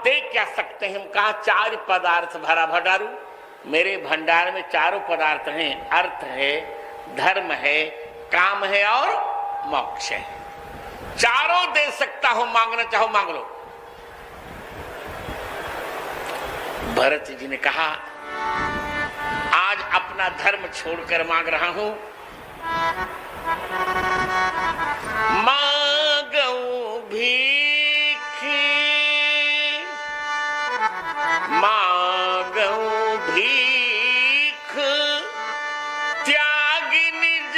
दे क्या सकते हैं? कहा 4 पदार्थ भरा भंडारू, मेरे भंडार में 4 पदार्थ हैं, अर्थ है, धर्म है, काम है और मोक्ष है। 4 दे सकता हूं, मांगना चाहो मांग लो। भरत जी ने कहा आज अपना धर्म छोड़कर मांग रहा हूं, मांगू भीख, मांगू भीख, त्याग निज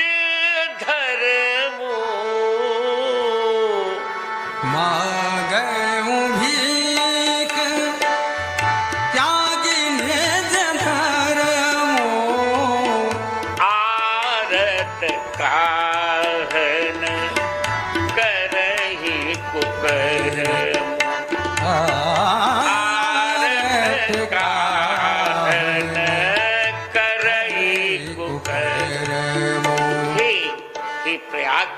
धर्म, मांगू भीख, त्याग निज धर्म, आरत काहन करहि कुकर्म, आरत काहन करहि कुकर्म। हे प्रयाग,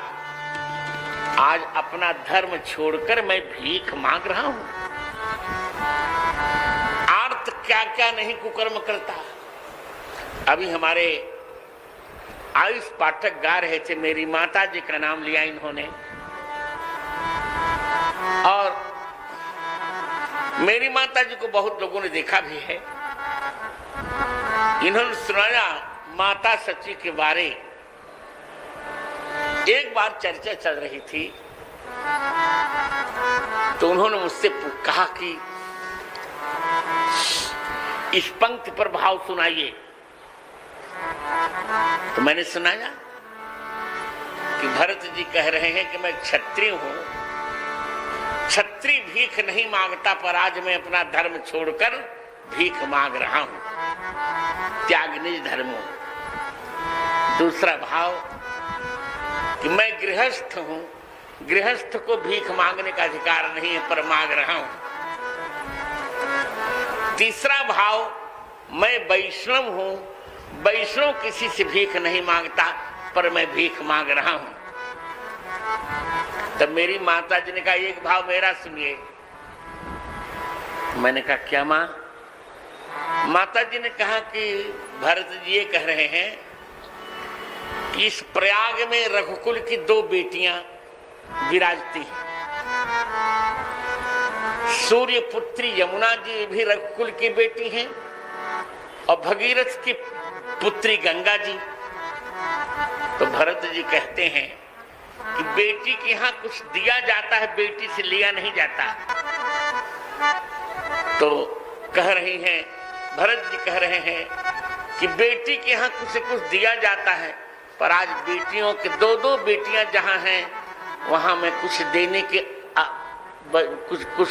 आज अपना धर्म छोड़कर मैं भीख मांग रहा हूं। आर्त क्या क्या नहीं कुकर्म करता। अभी हमारे आयुष पाठक गा रहे थे, मेरी माता जी का नाम लिया इन्होंने, और मेरी माता जी को बहुत लोगों ने देखा भी है। इन्होंने सुनाया माता सची के बारे। एक बार चर्चा चल रही थी तो उन्होंने मुझसे कहा कि इस पंक्ति पर भाव सुनाइए। तो मैंने सुनाया कि भरत जी कह रहे हैं कि मैं क्षत्रिय हूं, क्षत्रिय भीख नहीं मांगता, पर आज मैं अपना धर्म छोड़कर भीख मांग रहा हूं, त्याग निज धर्मो। दूसरा भाव कि मैं गृहस्थ हूं, गृहस्थ को भीख मांगने का अधिकार नहीं है, पर मांग रहा हूं। तीसरा भाव, मैं वैष्णव हूं, वैष्णव किसी से भीख नहीं मांगता, पर मैं भीख मांग रहा हूं। तब मेरी माता जी ने कहा एक भाव मेरा सुनिए। मैंने कहा क्या मां? माता जी ने कहा कि भरत जी ये कह रहे हैं कि इस प्रयाग में रघुकुल की 2 बेटियां विराजती हैं। सूर्य पुत्री यमुना जी भी रघुकुल की बेटी हैं, और भगीरथ की पुत्री गंगा जी। तो भरत जी कहते हैं कि बेटी के यहां कुछ दिया जाता है, बेटी से लिया नहीं जाता। तो कह रही हैं, भरत जी कह रहे हैं कि बेटी के यहां कुछ कुछ दिया जाता है, पर आज बेटियों के 2-2 बेटियां जहां हैं वहां मैं कुछ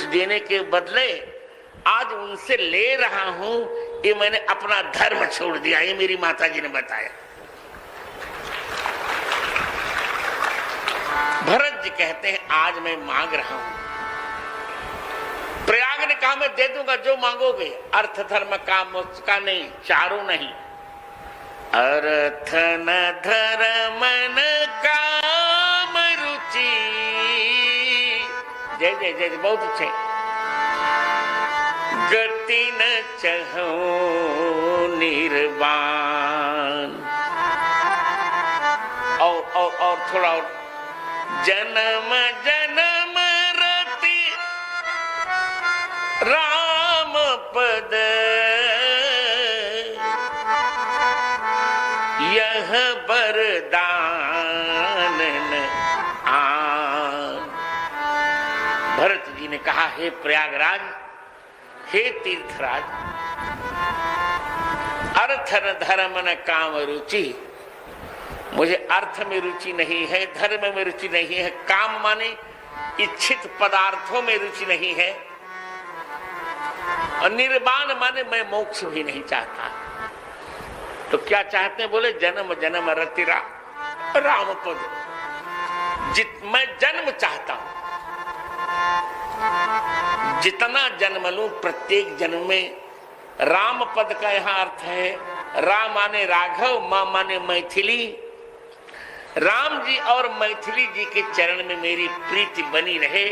देने के बदले आज उनसे ले रहा हूं। ये मैंने अपना धर्म छोड़ दिया, ये मेरी माता जी ने बताया। भरत जी कहते हैं आज मैं मांग रहा हूं। प्रयाग ने कहा मैं दे दूंगा जो मांगोगे, अर्थ धर्म काम मोक्ष का नहीं, 4 नहीं। अर्थ न धर्म न काम रुचि, जय जय जय, बहुत अच्छे। गति न चहो निर्वाण, और थोड़ा और, जन्म जन्म रति राम पद, यह वरदान आन। भरत जी ने कहा हे प्रयागराज, हे तीर्थराज, अर्थ न धर्म न काम रुचि, मुझे अर्थ में रुचि नहीं है, धर्म में रुचि नहीं है, काम माने इच्छित पदार्थों में रुचि नहीं है, और निर्वाण माने मैं मोक्ष भी नहीं चाहता। तो क्या चाहते हैं? बोले जन्म जन्म रति राम पद, मैं जन्म चाहता हूं, जितना जन्म लूं प्रत्येक जन्म में राम पद का यहां अर्थ है, राम माने राघव, मां माने मैथिली। राम जी और मैथिली जी के चरण में मेरी प्रीति बनी रहे,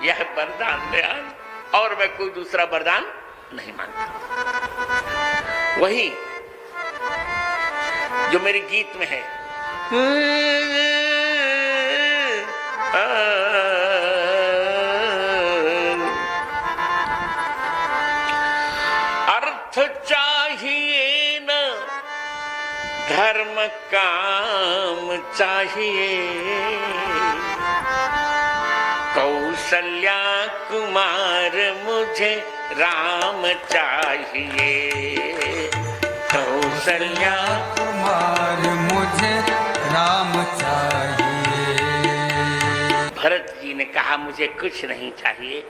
यह वरदान दयाल और मैं कोई दूसरा वरदान नहीं मांगता। वही जो मेरे गीत में है, अर्थ चाहिए न धर्म काम चाहिए, कौशल्या कुमार मुझे राम चाहिए, कौशल्या कुमार मुझे राम चाहिए। भरत जी ने कहा मुझे कुछ नहीं चाहिए,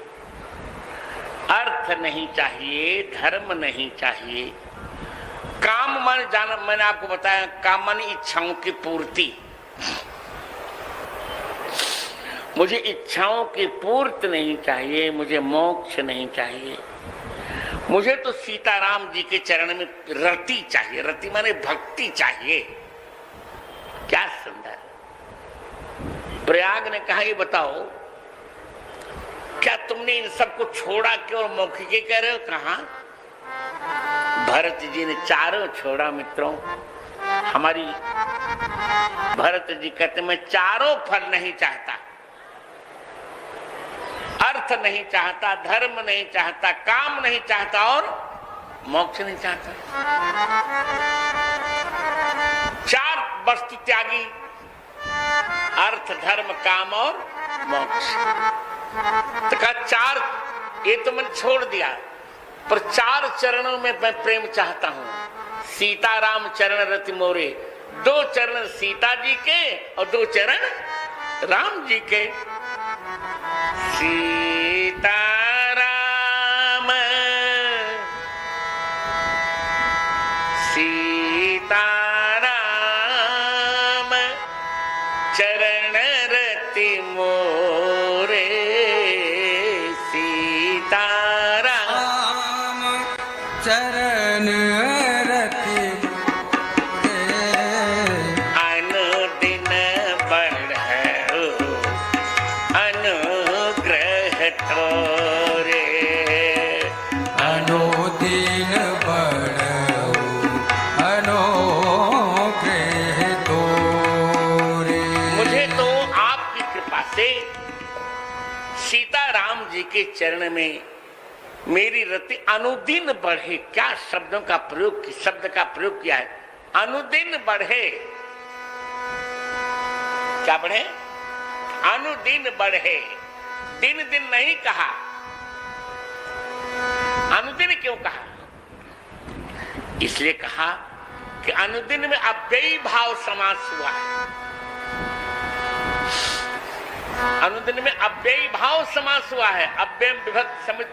अर्थ नहीं चाहिए, धर्म नहीं चाहिए, काम मन जाना, मैंने आपको बताया काम मन इच्छाओं की पूर्ति। मुझे इच्छाओं की पूर्ति नहीं चाहिए, मुझे मोक्ष नहीं चाहिए, मुझे तो सीताराम जी के चरण में रति चाहिए। रति माने भक्ति चाहिए। क्या सुंदर। प्रयाग ने कहा ये बताओ क्या तुमने इन सबको छोड़ा क्यों और मौखिक कह रहे हो? कहा भरत जी ने चारों छोड़ा मित्रों। हमारी भरत जी कहते मैं चारों फल नहीं चाहता, अर्थ नहीं चाहता, धर्म नहीं चाहता, काम नहीं चाहता और मोक्ष नहीं चाहता। चार वस्तु त्यागी, अर्थ धर्म काम और मोक्ष। तो कहा चार ये तो मैंने छोड़ दिया, पर चार चरणों में मैं प्रेम चाहता हूं। सीताराम चरण रति मोरे, दो चरण सीता जी के और दो चरण राम जी के। सीताराम सीताराम चरण रति मोरे, सीताराम चरण रति अनुदिन बढ़ो अनुग्रह तोरे, अनुदिन बढ़ो अनुग्रह तोरे। मुझे तो आपकी कृपा से सीताराम जी के चरण में मेरी रति अनुदिन बढ़े। क्या शब्दों का प्रयोग, शब्द का प्रयोग किया है, अनुदिन बढ़े। क्या बढ़े? अनुदिन बढ़े। दिन दिन नहीं कहा, अनुदिन क्यों कहा? इसलिए कहा कि अनुदिन में अव्ययी भाव समास हुआ है। अनुदिन में अव्ययी भाव समास हुआ है। अव्यय विभक्त समित